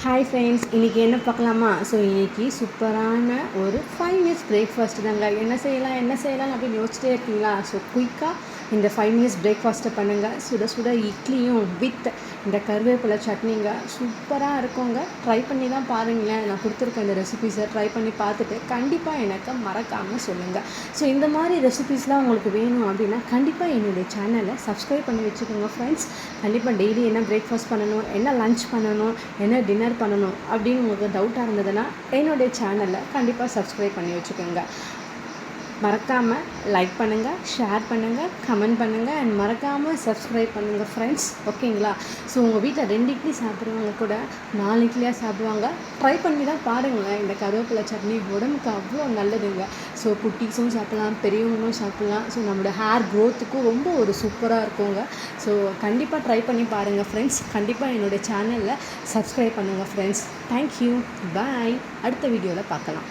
Hi friends, இன்றைக்கி என்ன பார்க்கலாமா? ஸோ இன்றைக்கி சூப்பரான ஒரு 5 மினிட்ஸ் பிரேக்ஃபாஸ்ட் தாங்க. என்ன செய்யலாம் அப்படின்னு யோசிச்சிட்டே இருக்கீங்களா? ஸோ குயிக்காக இந்த 5 மினிட்ஸ் பிரேக்ஃபாஸ்ட்டை பண்ணுங்கள். சுட சுட இட்லியும் வித் இந்த கருவேப்பிலை சட்னிங்க சூப்பராக இருக்குங்க. ட்ரை பண்ணி தான் பாருங்களேன். நான் கொடுத்துருக்க இந்த ரெசிபீஸை ட்ரை பண்ணி பார்த்துட்டு கண்டிப்பாக எனக்கு மறக்காமல் சொல்லுங்கள். ஸோ இந்த மாதிரி ரெசிபீஸ்லாம் உங்களுக்கு வேணும் அப்படின்னா கண்டிப்பாக என்னுடைய சேனலை சப்ஸ்கிரைப் பண்ணி வச்சுக்கோங்க ஃப்ரெண்ட்ஸ். கண்டிப்பாக டெய்லி என்ன பிரேக்ஃபாஸ்ட் பண்ணணும், என்ன லன்ச் பண்ணணும், என்ன டின்னர் பண்ணணும் அப்படின்னு உங்களுக்கு டவுட்டாக இருந்ததுன்னா என்னுடைய சேனலை கண்டிப்பாக சப்ஸ்கிரைப் பண்ணி வச்சுக்கோங்க. மறக்காமல் லைக் பண்ணுங்கள், ஷேர் பண்ணுங்கள், கமெண்ட் பண்ணுங்கள் அண்ட் மறக்காமல் சப்ஸ்கிரைப் பண்ணுங்கள் ஃப்ரெண்ட்ஸ். ஓகேங்களா? ஸோ உங்கள் வீட்டில் 2 இட்லி சாப்பிட்றவங்க கூட 4 இட்லியாக சாப்பிடுவாங்க. ட்ரை பண்ணி தான் பாருங்களேன். இந்த கருவேப்பிலை சட்னி உடம்புக்கு அவ்வளோ நல்லதுங்க. ஸோ குட்டீஸும் சாப்பிட்லாம், பெரியவங்களும் சாப்பிட்லாம். ஸோ நம்மளோட ஹேர் க்ரோத்துக்கும் ரொம்ப ஒரு சூப்பராக இருக்குங்க. ஸோ கண்டிப்பாக ட்ரை பண்ணி பாருங்கள் ஃப்ரெண்ட்ஸ். கண்டிப்பாக என்னுடைய சேனலில் சப்ஸ்கிரைப் பண்ணுங்கள் ஃப்ரெண்ட்ஸ். தேங்க்யூ, பாய். அடுத்த வீடியோவில் பார்க்கலாம்.